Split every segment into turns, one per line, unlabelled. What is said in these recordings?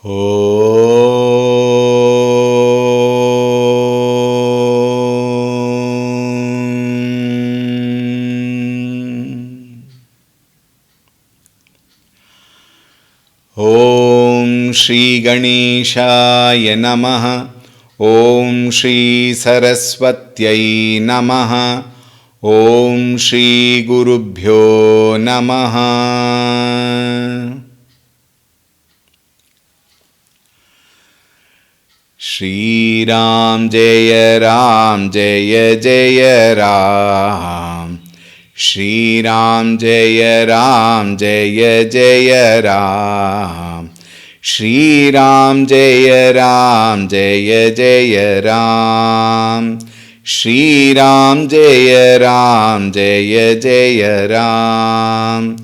Om Shri Ganeshaya Namaha. Om Shri Saraswatyai Namaha. Om Shri Gurubhyo Namaha. Shri Ram Jaya Ram Jaya Jaya Ram. Shri Ram Jaya Ram Jaya Jaya Ram. Shri Ram Jaya Ram Jaya Jaya Ram. Shri Ram Jaya Ram Jaya Jaya Ram.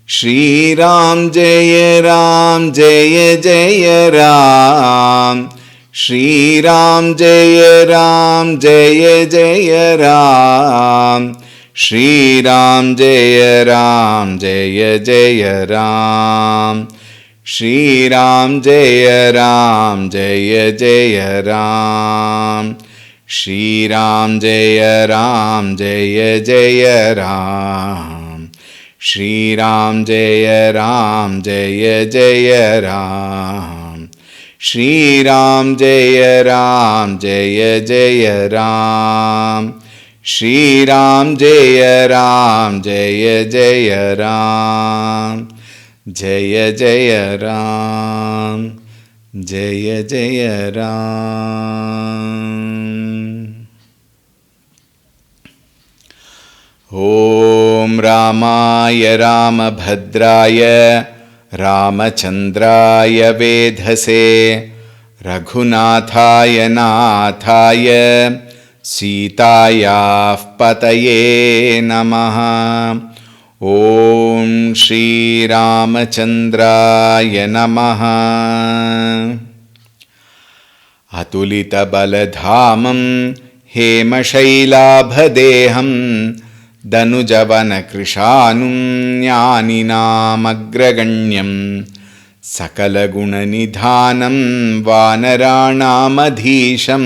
Shri Ram Jaya Ram Jaya Jaya Ram. Shri Ram Jaya Ram Jaya Jaya Ram. Shri Ram Jaya Ram Jaya Jaya Ram. Shri Ram Jaya Ram Jaya Jaya Ram. Shri Ram Jaya Ram Jaya Jaya Ram. Shri Ram Jaya Ram Jaya Jaya Ram. Shri Ram Jaya Ram Jaya Jaya Ram. Shri Ram Jaya Ram Jaya Jaya Ram. Jaya Jaya Ram. Jaya Jaya Ram. Om Ramaya Ramabhadraya Ramachandraya Vedhase Raghunathaya Nathaya Sitayah Pataye Namaha. Om Shri Ramachandraya Namaha. Atulita Baladhamam Hemashailaabhadeham Danujavana Krishanum Jnaninam Agraganyam Sakala Gunanidhanam Vanaranamadhisham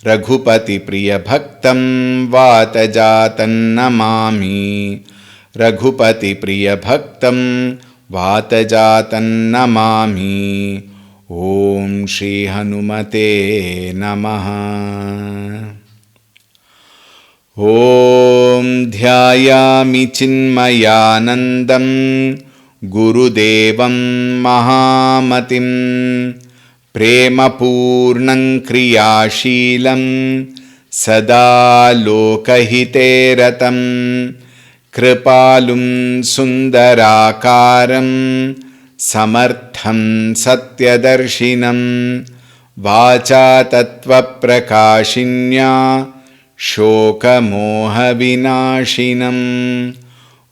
Raghupati Priya Bhaktam Vatajatan Namami. Raghupati Priya Bhaktam Vatajatan Namami. Om Shri Hanumate Namaha. Om Dhyayami Chinmayanandam Gurudevam Mahamatim Prema Purnam Kriyashilam Sada Lokahite Ratam Kripalum Sundarakaram Samartham Satyadarshinam Vacha Tattva Prakashinya Shoka Moha Vinashinam.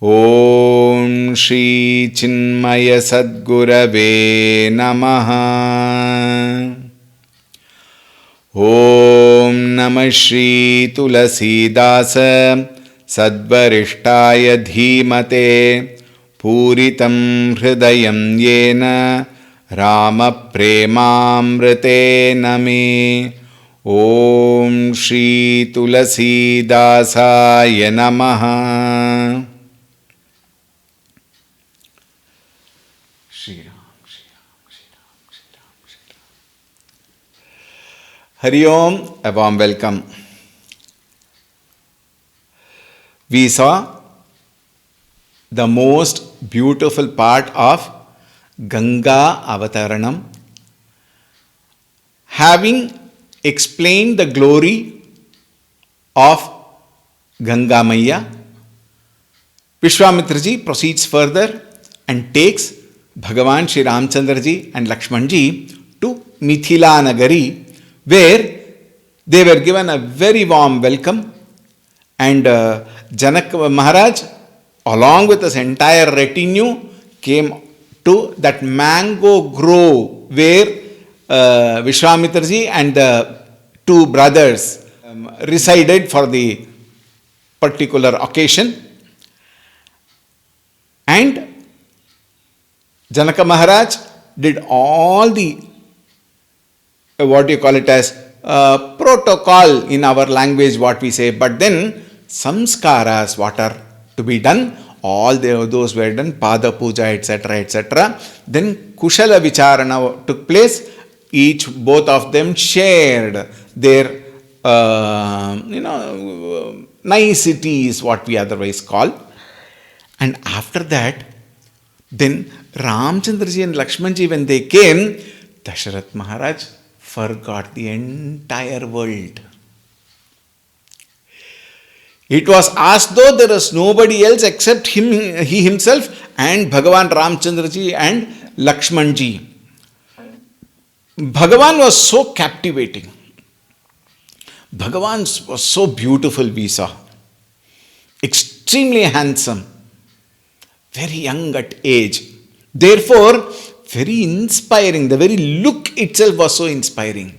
Om Shri Chinmaya Sadgurave Namaha. Om Namah Shri Tulsi Dasa Sadvarishtaya Dhimate Puritam Hridayam Yena Rama Premamrite Name. Om Shri Tulsi Dasaya Namaha. Shri Ram, Shri Ram, Shri Ram, Shri Ram, Shri Ram. Hari Om, a warm welcome. We saw the most beautiful part of Ganga Avataranam. Having explained the glory of Ganga Maya, Vishwamitraji proceeds further and takes Bhagavan Shri Ramchandraji and Lakshmanji to Mithila Nagari, where they were given a very warm welcome, and Janak Maharaj along with his entire retinue came to that mango grove where Vishwamitraji and the two brothers resided for the particular occasion. And Janaka Maharaj did all the, what do you call it as, protocol in our language, what we say, but then samskaras, what are to be done, all those were done, pada puja, etc., etc. Then kushala vicharana took place. Both of them shared their, niceties, what we otherwise call. And after that, then Ramchandraji and Lakshmanji, when they came, Dasharath Maharaj forgot the entire world. It was as though there was nobody else except he himself and Bhagavan Ramchandraji and Lakshmanji. Bhagavan was so captivating. Bhagavan was so beautiful, we saw. Extremely handsome. Very young at age. Therefore, very inspiring. The very look itself was so inspiring.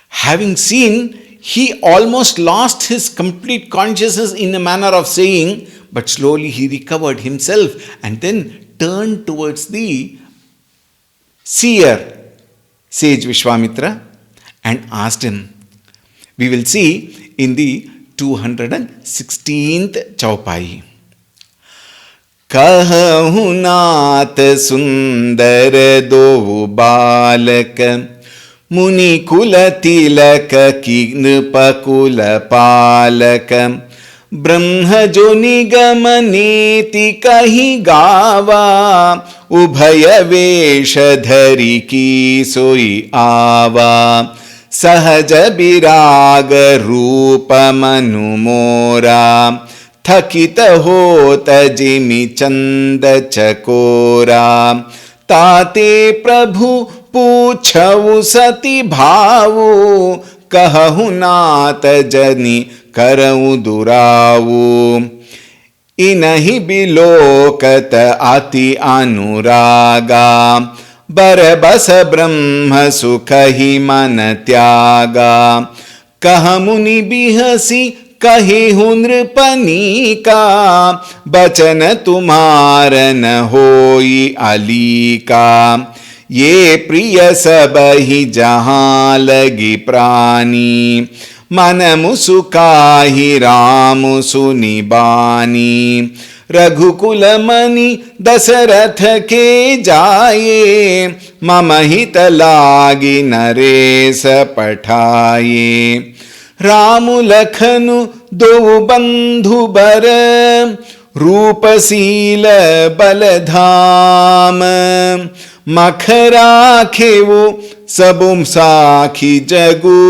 Having seen, he almost lost his complete consciousness in a manner of saying, but slowly he recovered himself and then turned towards the seer, sage Vishwamitra, and asked him. We will see in the 216th Chaupai. कहु नाथ सुंदर दो बालक मुनि कुल तिलक की नृपकुल पालक ब्रह्म जो निगम नीति कही गावा उभय वेश धरि की सोई आवा सहज विराग रूप मनु मोरा थकित होत जिमि चंद चकोरा ताते प्रभु पूछऊ सती भावु कहु नाथ जनि करऊ दुरावु इनहि बिलोकत अति अनुरागा बरबस ब्रह्म सुख ही मन त्यागा कह मुनि बिहसी कही हूँ नृपनी का बचन तुम्हार न होई अली का ये प्रिय सब ही जहाँ लगी प्राणी मन मुसुकाहि राम सुनि बानी रघुकुल मणि दशरथ के जाए मम हित लागी नरेश पठाए राम लखनु दो बंधु बर रूपशील बलधाम मख राखेवो सबुम साखी जगु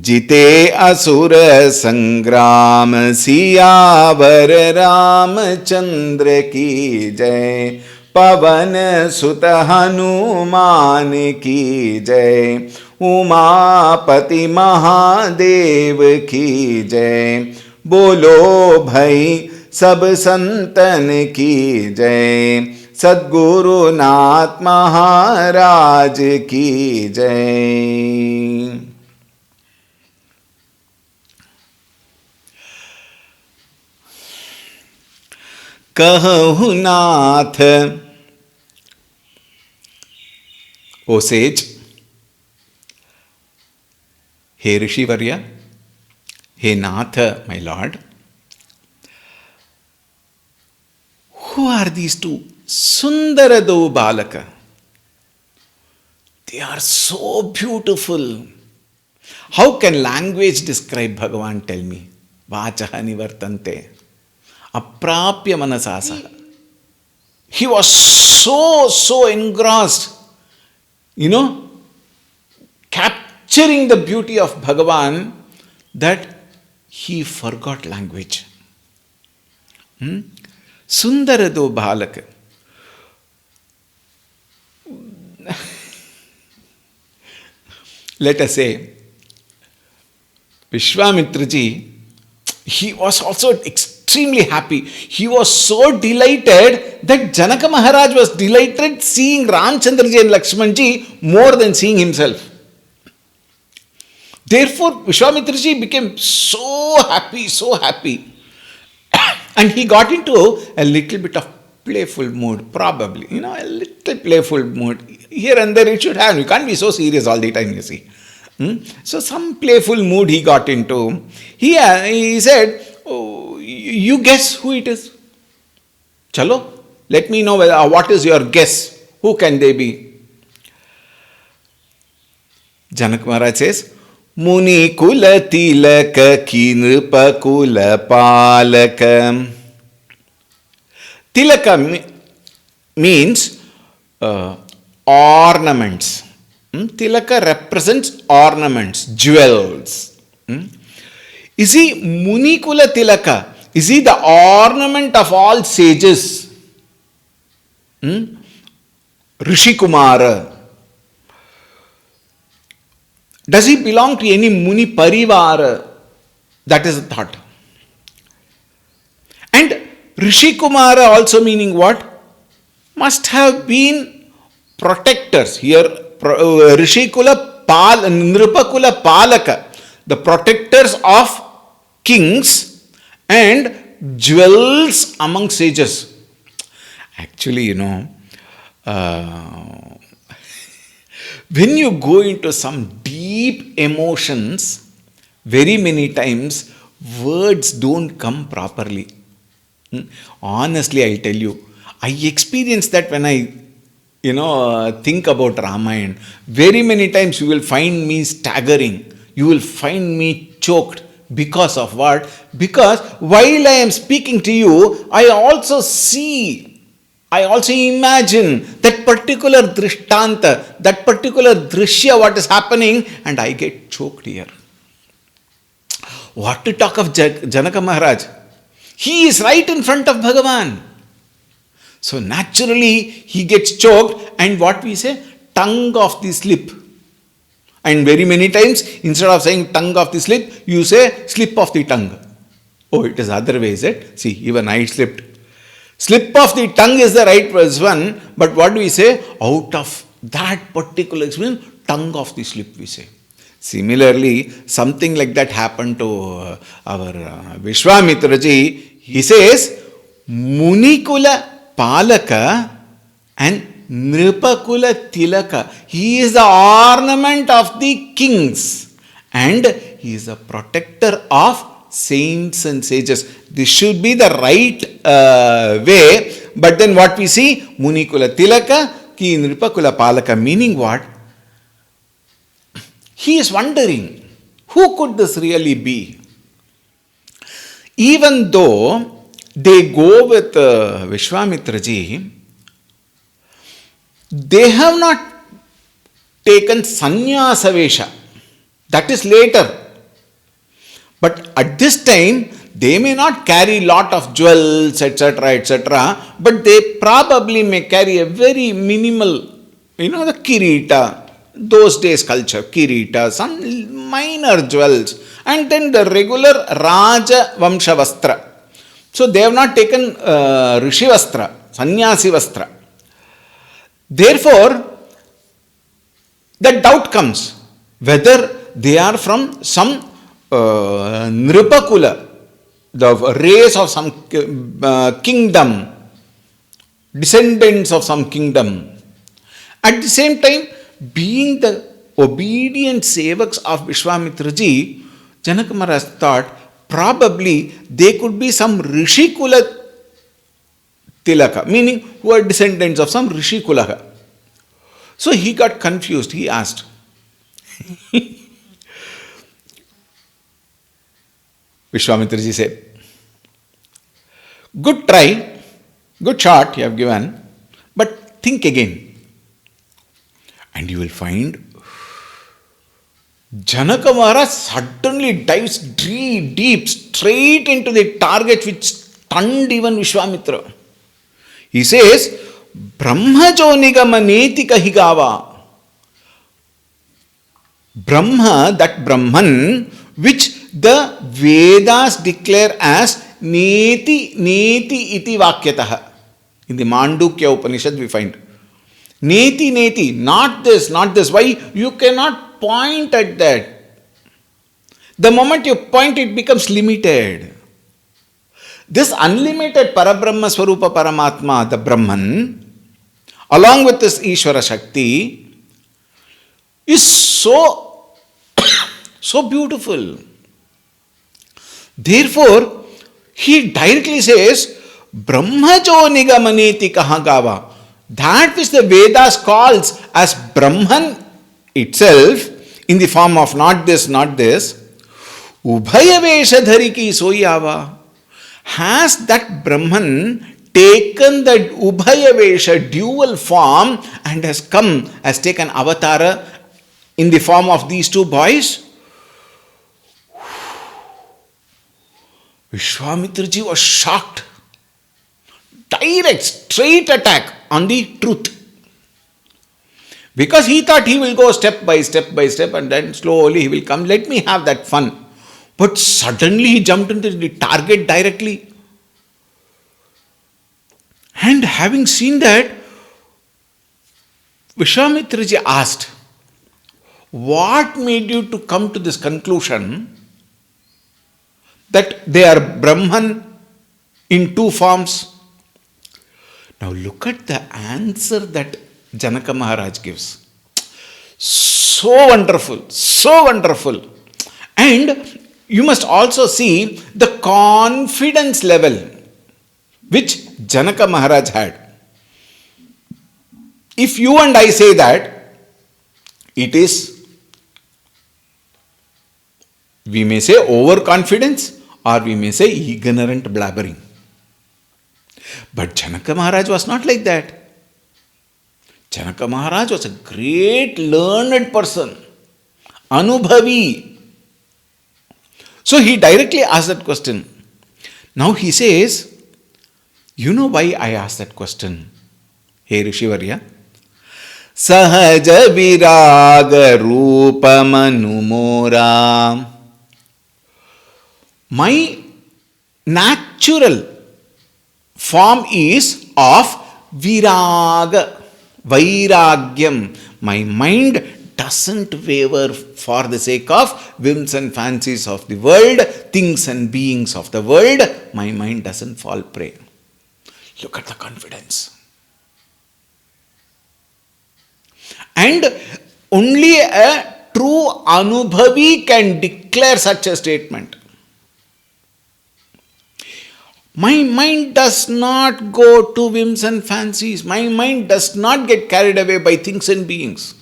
जिते असुर संग्राम सियावर रामचंद्र की जय पवन सुत हनुमान की जय उमापति महादेव की जय बोलो भाई सब संतन की जय सद्गुरुनाथ महाराज की जय। कहु नाथ, O sage, hey ऋषिवर्य, hey Nath, my lord, who are these two? Sundarado Balaka. They are so beautiful. How can language describe Bhagavan? Tell me. Vachaha nivartante. Aprapya manasasa. He was so engrossed, capturing the beauty of Bhagavan that he forgot language. Sundarado Balaka. Let us say, Vishwamitraji, he was also extremely happy. He was so delighted that Janaka Maharaj was delighted seeing Ramchandraji and Lakshmanji more than seeing himself. Therefore, Vishwamitraji became so happy. And he got into a little bit of playful mood, probably, a little a playful mood. Here and there it should have. You can't be so serious all the time, you see. So some playful mood he got into. He said, oh, you guess who it is. Chalo, let me know what is your guess. Who can they be? Janak Maharaj says, Muni kula tilaka ki nripa kula palaka. Tilaka means ornaments. Tilaka represents ornaments, jewels. Is he Munikula Tilaka? Is he the ornament of all sages? Rishi Kumara. Does he belong to any Muni Parivara? That is the thought. And Rishi Kumara also meaning what? Must have been protectors. Here, Rishikula Nripakula Palaka, the protectors of kings and jewels among sages. Actually, when you go into some deep emotions, very many times words don't come properly. Honestly, I'll tell you, I experienced that when I think about Ramayana. Very many times you will find me staggering. You will find me choked. Because of what? Because while I am speaking to you, I also imagine that particular drishtanta, that particular drishya, what is happening, and I get choked here. What to talk of Janaka Maharaj? He is right in front of Bhagavan. So naturally, he gets choked, and what we say? Tongue of the slip. And very many times, instead of saying tongue of the slip, you say slip of the tongue. Oh, it is other way, is it? See, even I slipped. Slip of the tongue is the right one, but what do we say? Out of that particular experience, tongue of the slip, we say. Similarly, something like that happened to our Vishwamitra ji. He says, Munikula Palaka and Nripakula Tilaka. He is the ornament of the kings and he is a protector of saints and sages. This should be the right way. But then what we see? Munikula Tilaka ki Nripakula Palaka. Meaning what? He is wondering, who could this really be? Even though they go with Vishwamitra ji, they have not taken sannyasa vesha. That is later. But at this time, they may not carry lot of jewels, etc., but they probably may carry a very minimal, the kirita, those days culture, kirita, some minor jewels, and then the regular Raja Vamsha Vastra. So they have not taken Rishi Vastra, Sannyasi Vastra. Therefore, the doubt comes whether they are from some Nripakula, the race of some kingdom, descendants of some kingdom. At the same time, being the obedient sevaks of Vishwamitra ji, Janaka Maharaj thought probably they could be some Rishikula Tilaka, meaning who are descendants of some Rishikula. So he got confused. He asked, Vishwamitra ji said, good try, good shot you have given, but think again. And you will find Janaka Maharaj suddenly dives deep, straight into the target which stunned even Vishwamitra. He says, Brahmajo nigama neti kahigava. Brahma, that Brahman, which the Vedas declare as neti iti vakyataha. In the Mandukya Upanishad we find. Neti, not this. Why? You cannot point at that. The moment you point, it becomes limited. This unlimited Parabrahma Swarupa Paramatma, the Brahman, along with this Ishvara Shakti, is so, so beautiful. Therefore, he directly says, Brahmajo nigamaneti kahagava. That which the Vedas calls as Brahman itself, in the form of not this, Ubhaya Veshadhari ki soyava. Has that Brahman taken that Ubhaya Vesha dual form and has taken avatara in the form of these two boys? Vishwamitraji was shocked. Direct, straight attack on the truth. Because he thought he will go step by step and then slowly he will come. Let me have that fun. But suddenly he jumped into the target directly. And having seen that, Vishwamitraji asked, what made you to come to this conclusion that they are Brahman in two forms? Now look at the answer that Janaka Maharaj gives. So wonderful, so wonderful. And you must also see the confidence level which Janaka Maharaj had. If you and I say that, it is, we may say overconfidence or we may say ignorant blabbering. But Janaka Maharaj was not like that. Janaka Maharaj was a great learned person, Anubhavi. So he directly asked that question. Now he says, you know why I asked that question, hey Rishivarya? Sahaja viraga rupamanumora. My natural form is of viraga, vairagyam. My mind doesn't waver for the sake of whims and fancies of the world, things and beings of the world. My mind doesn't fall prey. Look at the confidence. And only a true Anubhavi can declare such a statement. My mind does not go to whims and fancies. My mind does not get carried away by things and beings.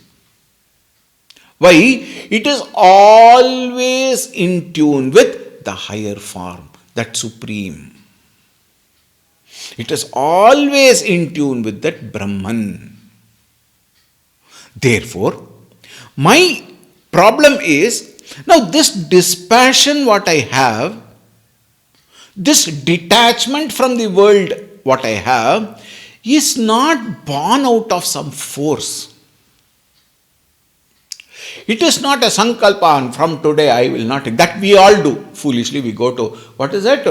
Why? It is always in tune with the higher form, that supreme. It is always in tune with that Brahman. Therefore, my problem is, now this dispassion what I have, this detachment from the world what I have, is not born out of some force. It is not a sankalpa, from today I will not. That we all do. Foolishly we go to, what is that?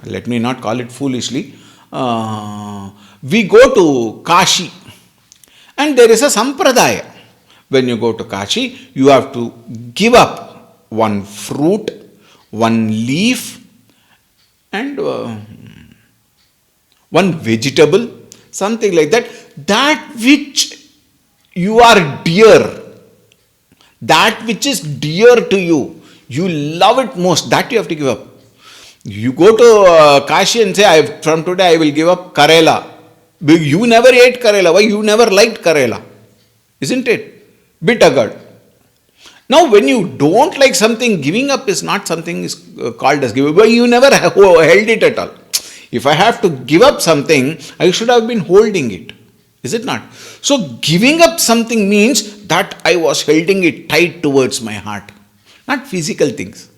Let me not call it foolishly. We go to Kashi. And there is a sampradaya. When you go to Kashi, you have to give up one fruit, one leaf, and one vegetable, something like that. That which you are dear, that which is dear to you, you love it most, that you have to give up. You go to Kashi and say, from today I will give up Karela. You never ate Karela. Why? You never liked Karela. Isn't it? Bitter gourd. Now when you don't like something, giving up is not something is called as giving up. You never held it at all. If I have to give up something, I should have been holding it. Is it not? So giving up something means that I was holding it tight towards my heart. Not physical things.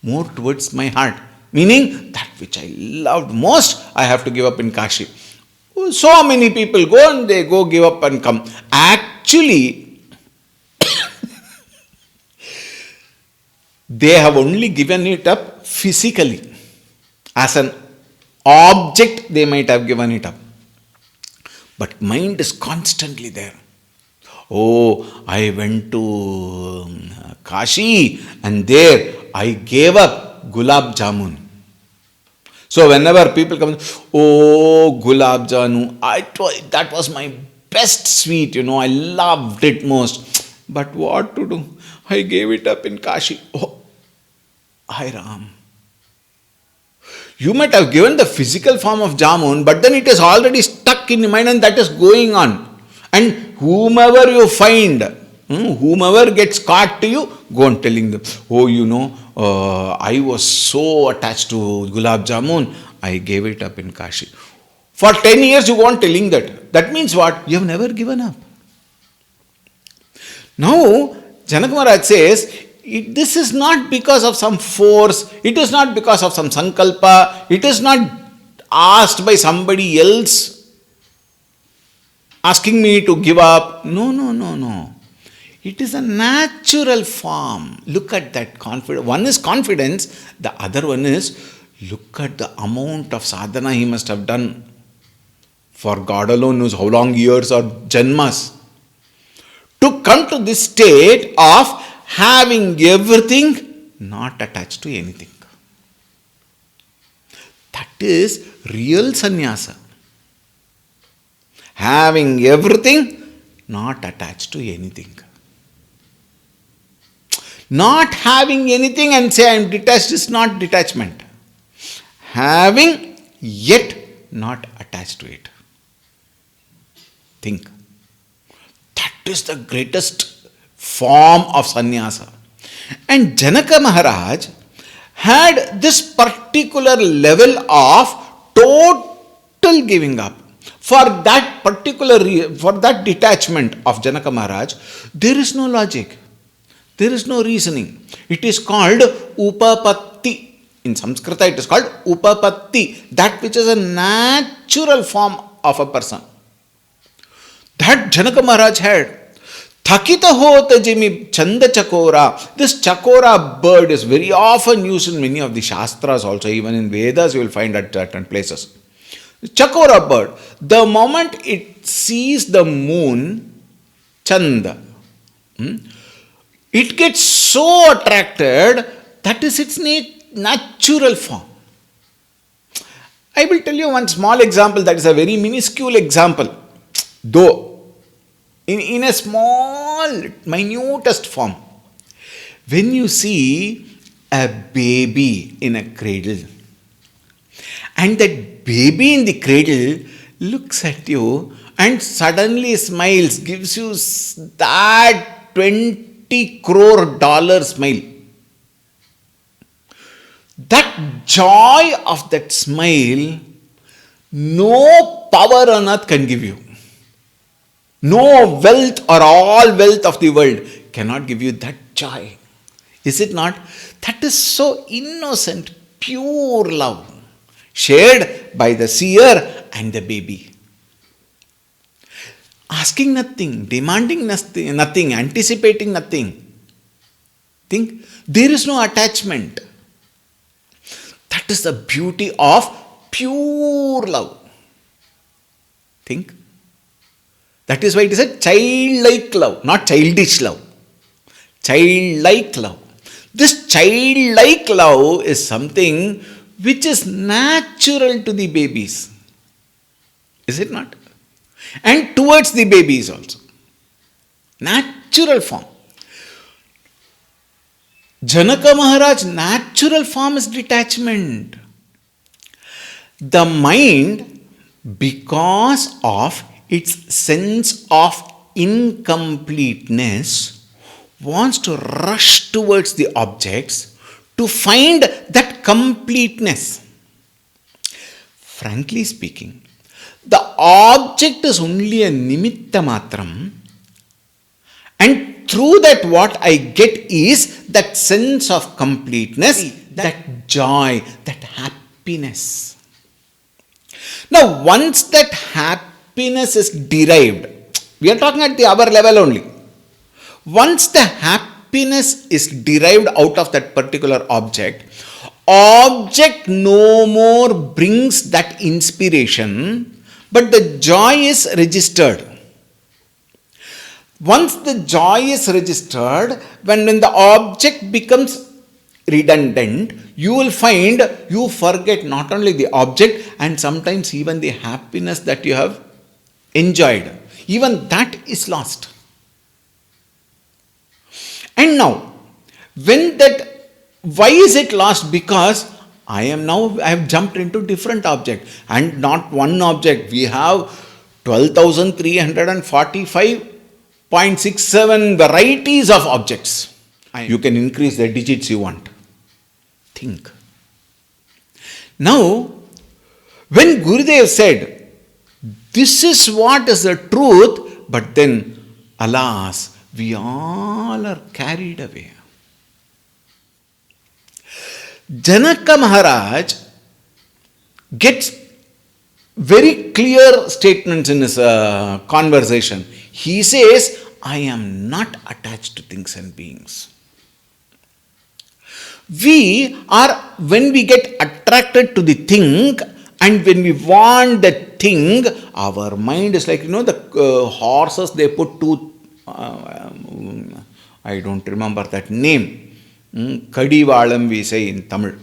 More towards my heart. Meaning that which I loved most, I have to give up in Kashi. So many people go and they go give up and come. Actually, they have only given it up physically. As an object, they might have given it up. But mind is constantly there. Oh, I went to Kashi and there I gave up gulab jamun. So whenever people come, oh, gulab jamun, that was my best sweet, I loved it most. But what to do? I gave it up in Kashi. Oh, Hi Ram. You might have given the physical form of jamun, but then it is already stuck in your mind and that is going on. And whomever you find, whomever gets caught to you, go on telling them, I was so attached to gulab jamun, I gave it up in Kashi. For 10 years you go on telling that. That means what? You have never given up. Now, Janak Maharaj says, this is not because of some force, it is not because of some sankalpa, it is not asked by somebody else asking me to give up. No. It is a natural form. Look at that confidence. One is confidence, the other one is, look at the amount of sadhana he must have done. For God alone knows how long years or janmas. To come to this state of having everything, not attached to anything. That is real sannyasa. Having everything, not attached to anything. Not having anything and say I am detached is not detachment. Having yet not attached to it. Think. That is the greatest form of sannyasa. And Janaka Maharaj had this particular level of total giving up. For that for that detachment of Janaka Maharaj, there is no logic. There is no reasoning. It is called upapatti. In Sanskrita it is called upapatti. That which is a natural form of a person. That Janaka Maharaj had. Thakita hota jimi chanda chakora. This chakora bird is very often used in many of the Shastras also. Even in Vedas you will find at certain places. Chakora bird. The moment it sees the moon, Chanda, it gets so attracted, that is its natural form. I will tell you one small example that is a very minuscule example. Though, in a small, minutest form. When you see a baby in a cradle, and that baby in the cradle looks at you and suddenly smiles, gives you that 20 crore dollar smile. That joy of that smile, no power on earth can give you. No wealth or all wealth of the world cannot give you that joy. Is it not? That is so innocent, pure love, shared by the seer and the baby. Asking nothing, demanding nothing, anticipating nothing. Think, there is no attachment. That is the beauty of pure love. Think. That is why it is a childlike love, not childish love. Childlike love. This childlike love is something which is natural to the babies. Is it not? And towards the babies also. Natural form. Janaka Maharaj's natural form is detachment. The mind, because of its sense of incompleteness, wants to rush towards the objects to find that completeness. Frankly speaking, the object is only a nimitta matram, and through that what I get is that sense of completeness, that joy, that happiness. Now, once that happiness is derived, we are talking at the upper level only. Once the happiness is derived out of that particular object no more brings that inspiration, but the joy is registered. Once the joy is registered, when the object becomes redundant, you will find you forget not only the object and sometimes even the happiness that you have enjoyed. Even that is lost. And now, why is it lost? Because I have jumped into different object, and not one object. We have 12,345.67 varieties of objects. You can increase the digits you want. Think. Now, when Gurudev said, this is what is the truth, but then, alas, we all are carried away. Janaka Maharaj gets very clear statements in his conversation. He says, I am not attached to things and beings. When we get attracted to the thing, and when we want that thing, our mind is like, the horses, they put two, I don't remember that name. Kadivalam we say in Tamil.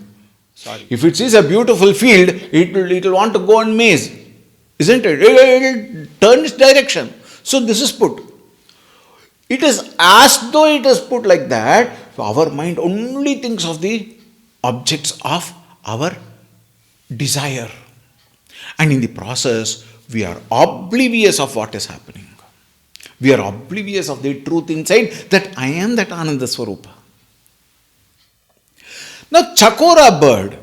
Sorry. If it sees a beautiful field, it will want to go on maze. Isn't it? It will turn its direction. So this is put. It is as though it is put like that. Our mind only thinks of the objects of our desire. And in the process, we are oblivious of what is happening. We are oblivious of the truth inside, that I am that Ananda Swarupa. Now, Chakora bird,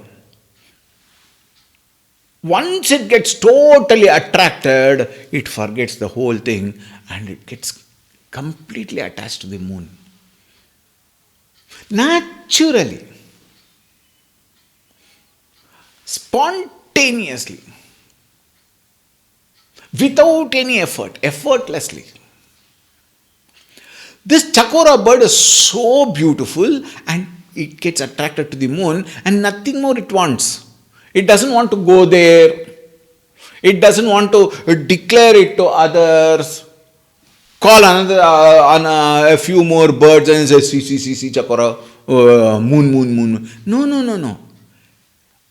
once it gets totally attracted, it forgets the whole thing and it gets completely attached to the moon. Naturally, spontaneously, without any effort, effortlessly. This Chakora bird is so beautiful and it gets attracted to the moon and nothing more it wants. It doesn't want to go there. It doesn't want to declare it to others. Call a few more birds and say, see, Chakora, moon. No.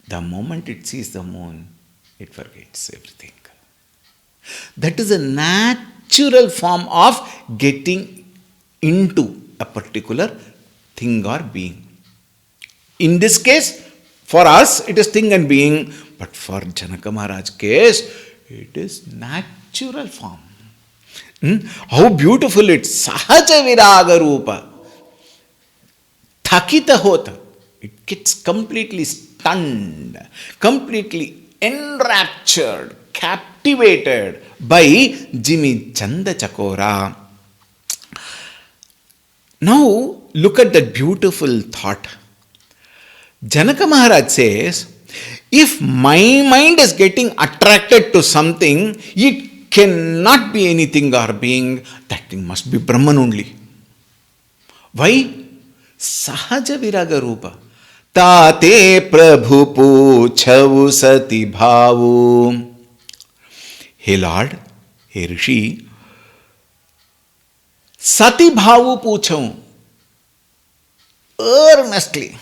The moment it sees the moon, it forgets everything. That is a natural form of getting into a particular thing or being. In this case, for us, it is thing and being, but for Janaka Maharaj's case, it is natural form. How beautiful it is. Sahaja viraga rupa. Thakita hota. It gets completely stunned, completely enraptured, captivated by Jimmy Chanda Chakora. Now, look at that beautiful thought. Janaka Maharaj says, if my mind is getting attracted to something, it cannot be anything or being, that thing must be Brahman only. Why? Sahaja viraga rupa. Tate prabhu puchavu sati bhavu. Hey Lord, hey Rishi, sati bhavu puchavu. Earnestly,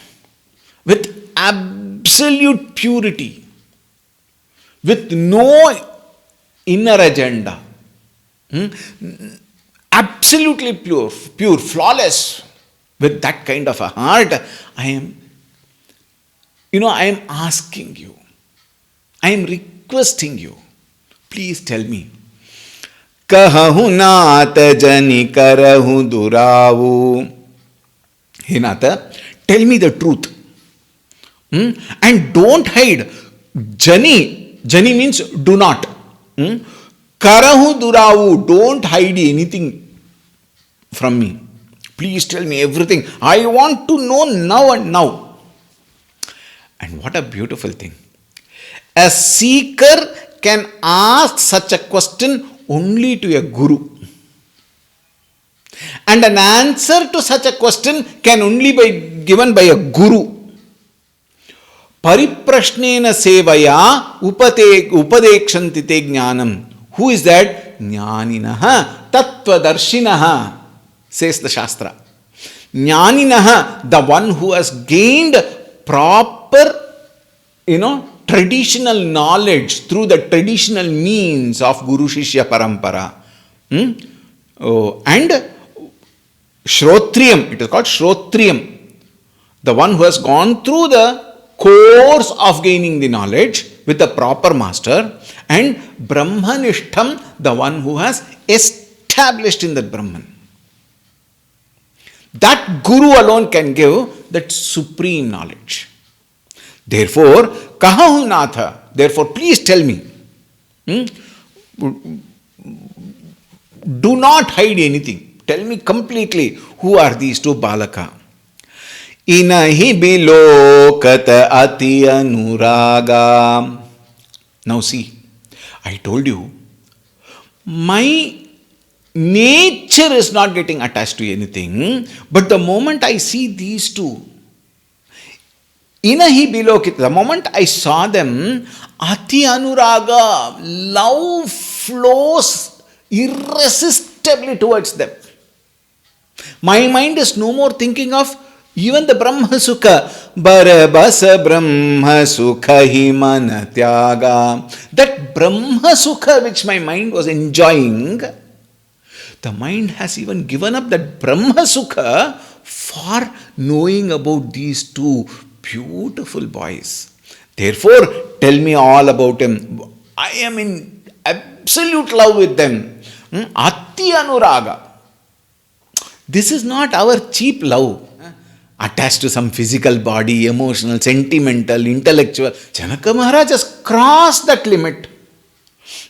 with absolute purity, with no inner agenda, absolutely pure, flawless, with that kind of a heart, I am asking you, I am requesting you, please tell me, kahahu nata jani karahu duravu. Hey Nata, tell me the truth. And don't hide. Jani means do not. Karahu duravu, don't hide anything from me. Please tell me everything. I want to know now and now. And what a beautiful thing. A seeker can ask such a question only to a guru. And an answer to such a question can only be given by a guru. Pariprashnena sevaya upadekshanti te jnanam. Who is that? Jnaninaha tattvadarshinaha, says the Shastra. Jnaninaha, the one who has gained proper, traditional knowledge through the traditional means of Guru Shishya Parampara. Hmm? Oh, and Shrotriyam, it is called Shrotriyam. The one who has gone through the course of gaining the knowledge with the proper master, and Brahmanishtam, the one who has established in that Brahman. That Guru alone can give that supreme knowledge. Therefore, Kahahu Natha, therefore, please tell me. Do not hide anything. Tell me completely who are these two Balaka. Inahi bilokata ati anuraga. Now see, I told you, my nature is not getting attached to anything, but the moment I see these two, Inahi bilokita, the moment I saw them, ati anuraga, love flows irresistibly towards them. My mind is no more thinking of even the Brahma Sukha. Barabasa Brahma Sukha Himana Tyaga. That Brahma Sukha which my mind was enjoying, the mind has even given up that Brahma Sukha for knowing about these two beautiful boys. Therefore, tell me all about him. I am in absolute love with them. Ati Anuraga. This is not our cheap love, attached to some physical body, emotional, sentimental, intellectual. Janaka Maharaj has crossed that limit.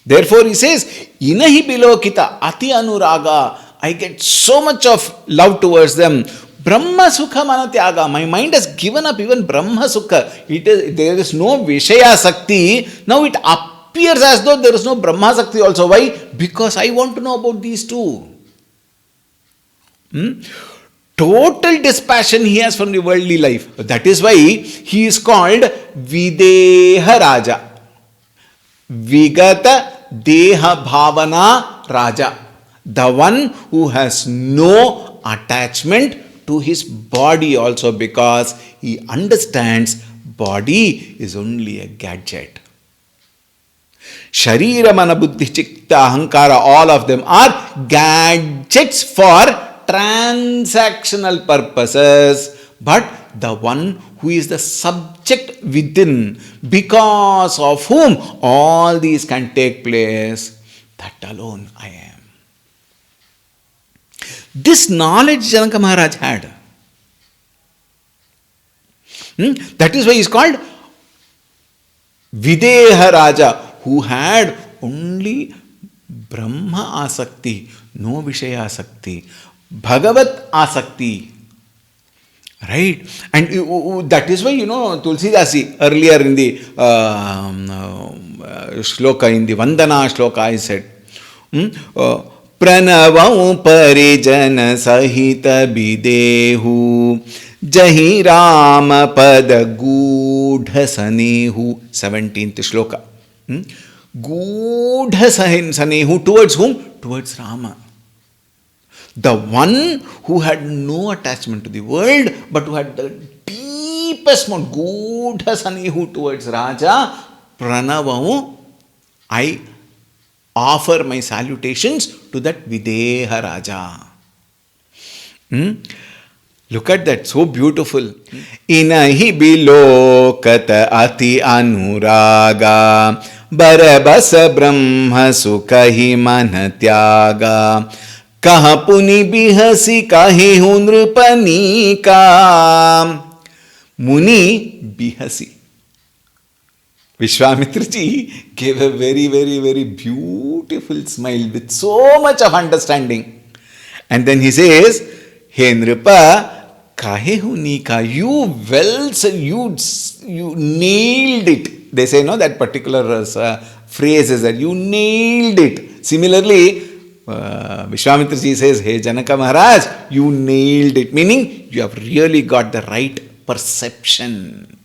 Therefore he says, Inahi bilokita ati anuraga. I get so much of love towards them. Brahma Sukha Manatyaga. My mind has given up even Brahma Sukha. There is no Vishaya Sakti. Now it appears as though there is no Brahma Sakti also. Why? Because I want to know about these two. Total dispassion he has from the worldly life. That is why he is called Videha Raja. Vigata Deha Bhavana Raja. The one who has no attachment to his body also, because he understands body is only a gadget. Sharira Mana Buddhi Chikta Ahankara, all of them are gadgets for transactional purposes, but the one who is the subject within, because of whom all these can take place, that alone I am. This knowledge Janaka Maharaj had. That is why he is called Videha Raja, who had only Brahma Asakti, no Vishaya Asakti. Bhagavat Asakti. Right? And that is why, Tulsi Dasi earlier in the shloka, in the Vandana shloka, I said, Pranavam Parijana Sahita Bidehu Jahi Rama Pada Gudha Sanehu. 17th shloka. Gudha Sanehu, towards whom? Towards Rama. The one who had no attachment to the world, but who had the deepest most Gudha Sanehu towards Raja, Pranavamu, I offer my salutations to that Videha Raja. Look at that, so beautiful. Inahi bilokata ati anuraga barabasa brahma sukhahi manatyaga Kaha puni bihasi kahi hunrupani ka. Muni bihasi. Vishwamitra ji gave a very, very, very beautiful smile with so much of understanding. And then he says, He Nripa, kahe hunika, you nailed it. They say, that particular phrase is that you nailed it. Similarly, Vishwamitra ji says, Hey Janaka Maharaj, you nailed it. Meaning, you have really got the right perception.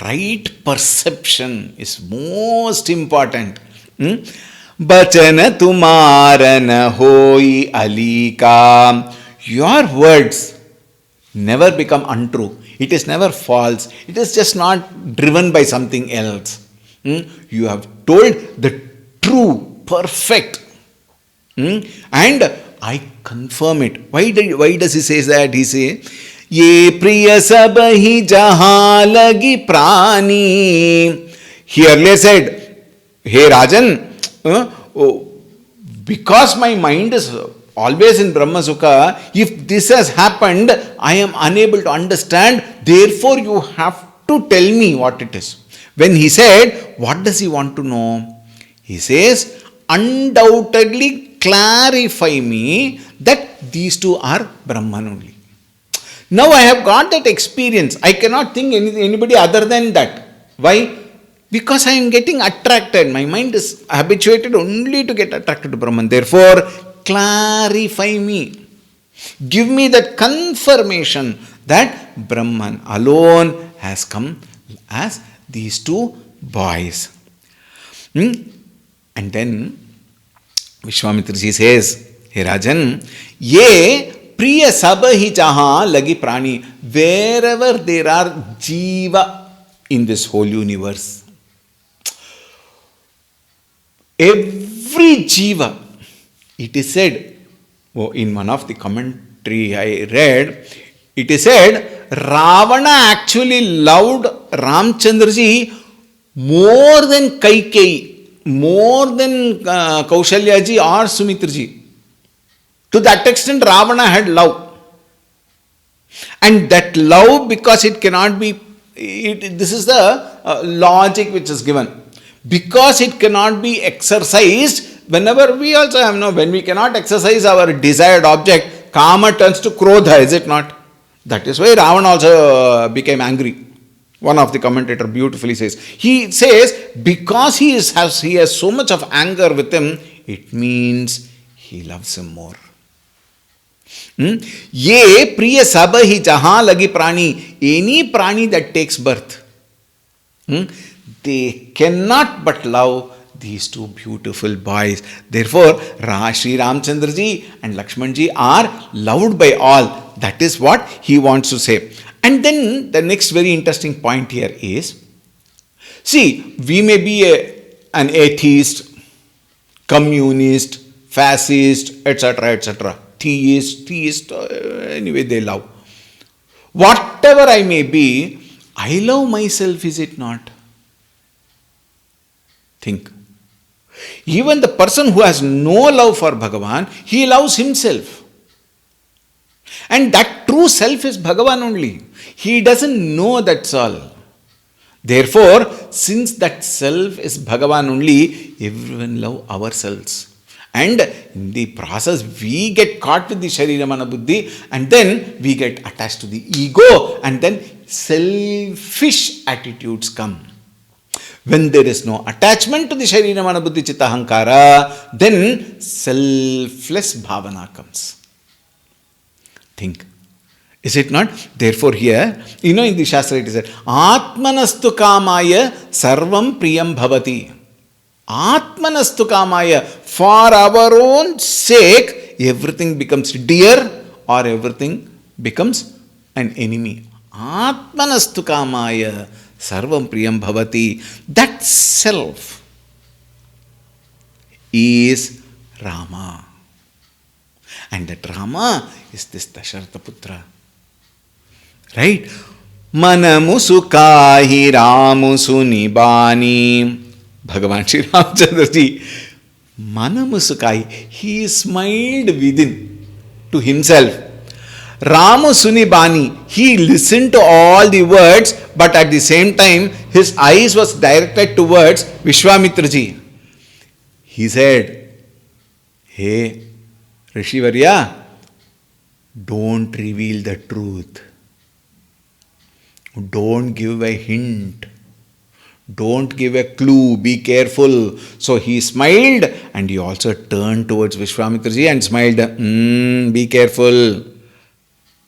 Right perception is most important. Bachana tumarana hoi alika. Your words never become untrue. It is never false. It is just not driven by something else. You have told the true, perfect And I confirm it. Why does he say that? He say, Ye priya sabahi jaha lagi prani. He earlier said, Hey Rajan, because my mind is always in Brahma Sukha, if this has happened, I am unable to understand, therefore you have to tell me what it is. When he said, what does he want to know? He says, undoubtedly clarify me that these two are Brahman only. Now I have got that experience. I cannot think anybody other than that. Why? Because I am getting attracted. My mind is habituated only to get attracted to Brahman. Therefore, clarify me. Give me that confirmation that Brahman alone has come as these two boys. And then Vishwamitraji says, Hey Rajan, ye priya sabahi jaha lagi prani. Wherever there are jiva in this whole universe, every jiva, it is said, in one of the commentary I read, it is said, Ravana actually loved Ramchandraji more than Kaikeyi, more than Kaushalyaji or Sumitraji. To that extent, Ravana had love. And that love, because it cannot be, this is the logic which is given. Because it cannot be exercised, whenever we also have, when we cannot exercise our desired object, Kama turns to Krodha, is it not? That is why Ravana also became angry. One of the commentators beautifully says, he says, because he has so much of anger with him, it means he loves him more. Ye priya sabahi jaha lagi prani, any prani that takes birth, they cannot but love these two beautiful boys. Therefore, Sri Ramchandraji and Lakshmanji are loved by all. That is what he wants to say. And then the next very interesting point here is, see, we may be an atheist, communist, fascist, etc., etc., theist, anyway they love. Whatever I may be, I love myself, is it not? Think. Even the person who has no love for Bhagavan, he loves himself. And that true self is Bhagavan only. He doesn't know that's all. Therefore, since that self is Bhagavan only, everyone love ourselves. And in the process, we get caught with the Sharira Mana Buddhi, and then we get attached to the ego, and then selfish attitudes come. When there is no attachment to the Sharira Mana Buddhi Chitta Ahankara, then selfless bhavana comes. Think. Is it not? Therefore here, in the Shastra it is said, Atmanastu kamaya sarvam priyam bhavati. Atmanastu kamaya. For our own sake, everything becomes dear or everything becomes an enemy. Atmanastu kamaya sarvam priyam bhavati. That self is Rama. And that Rama is this Dasharatha Putra. Right? Manamusu kahi ramusu nibani. Bhagavan Shri Ramchandraji. Manamusu kahi. He smiled within to himself. Ramu Sunibani, he listened to all the words, but at the same time, his eyes was directed towards Vishwamitraji. He said, Hey, Rishivarya, don't reveal the truth. Don't give a hint. Don't give a clue. Be careful. So he smiled and he also turned towards Vishwamitraji and smiled. Be careful.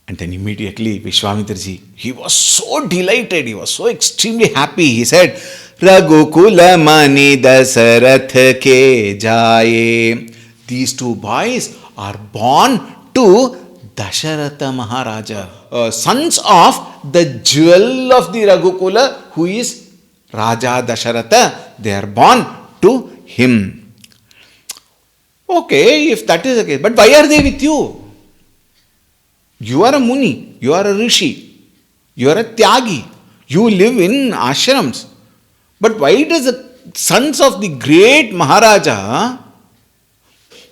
And then immediately Vishwamitraji, he was so delighted. He was so extremely happy. He said, Raghukula mani dasarath ke jaye. These two boys are born to Dasharatha Maharaja, sons of the jewel of the Raghukula, who is Raja Dasharatha. They are born to him. Okay, if that is the case, but why are they with you? You are a Muni, you are a Rishi, you are a Tyagi, you live in ashrams. But why does the sons of the great Maharaja,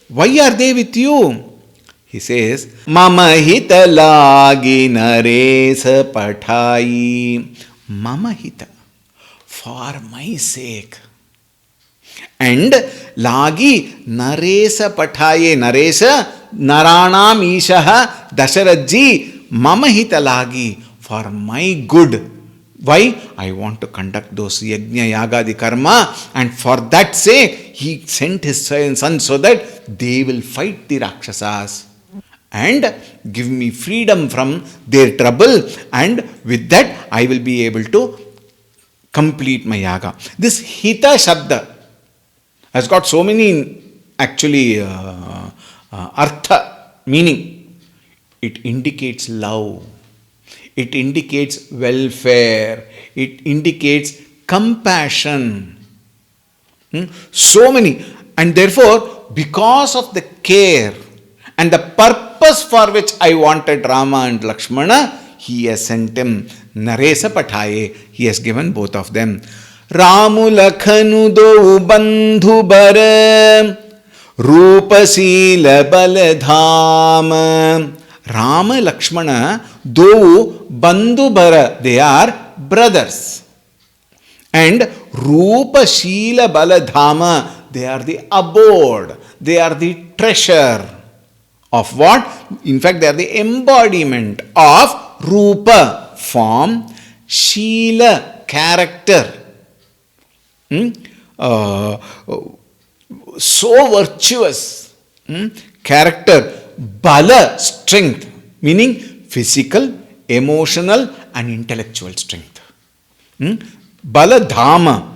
why are they with you? He says, Mama hita lagi naresa pathai. Mama hita, for my sake. And lagi naresa pathaye, naresa naranam ishaha dasharatji, mama hita lagi, for my good. Why? I want to conduct those yajna yagadi karma, and for that sake he sent his son so that they will fight the Rakshasas and give me freedom from their trouble, and with that I will be able to complete my yaga. This hita shabda has got so many actually artha, meaning. It indicates love, it indicates welfare, it indicates compassion. So many. And therefore, because of the care and the purpose for which I wanted Rama and Lakshmana, he has sent him Naresa Pathaye. He has given both of them. Ramu Lakhanu do bandhu bara Rupasila baladham. Rama Lakshmana do bandhu bara, they are brothers. And Rupasila baladhama, they are the abode, they are the treasure of what? In fact, they are the embodiment of Rupa, form, Sheela, character. So virtuous. Character, Bala, strength, meaning physical, emotional and intellectual strength. Baladhama.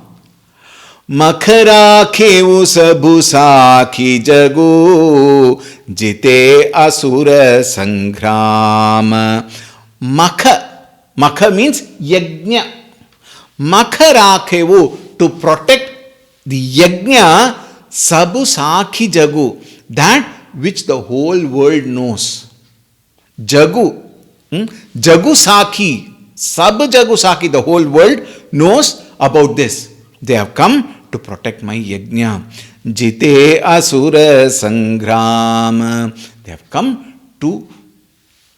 Makhara kheu sabhu sakhi jagu jite asura sangrama. Makha means yajna. Makhara kheu, to protect the yajna, sabhu sakhi jagu, that which the whole world knows. Jagu. Jagu sakhi. Sab jagu sakhi, the whole world knows about this. They have come to protect my yajna. Jite asura sangrama. They have come to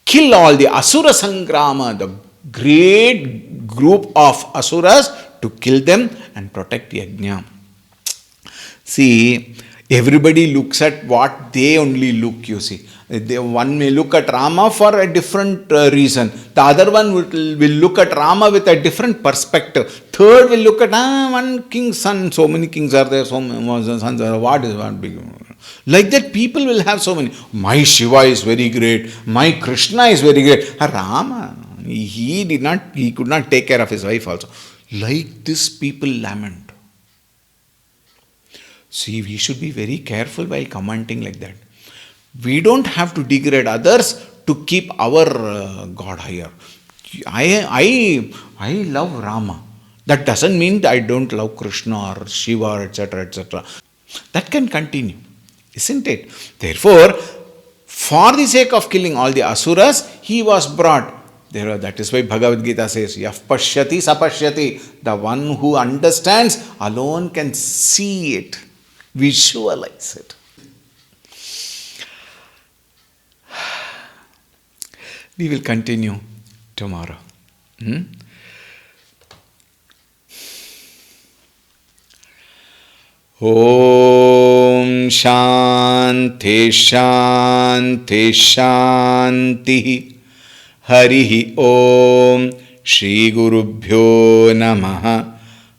kill all the asura sangrama, the great group of asuras, to kill them and protect yajna. See, everybody looks at what they only look, you see. One may look at Rama for a different reason. The other one will look at Rama with a different perspective. Third will look at one king's son. So many kings are there, so many sons are there. What is one big? Like that, people will have so many. My Shiva is very great. My Krishna is very great. Rama, he could not take care of his wife also. Like this, people lament. See, we should be very careful while commenting like that. We don't have to degrade others to keep our God higher. I love Rama. That doesn't mean that I don't love Krishna or Shiva, etc., etc. That can continue, isn't it? Therefore, for the sake of killing all the asuras, he was brought. That is why Bhagavad Gita says, Yaf pashyati sapashyati. The one who understands alone can see it, visualize it. We will continue tomorrow. Om Shanti Shanti Shanti. Harihi Om Shri Gurubhyo Namaha.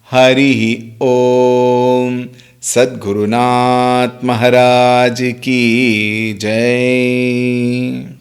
Harihi Om Sadgurunath Maharaj Ki Jai.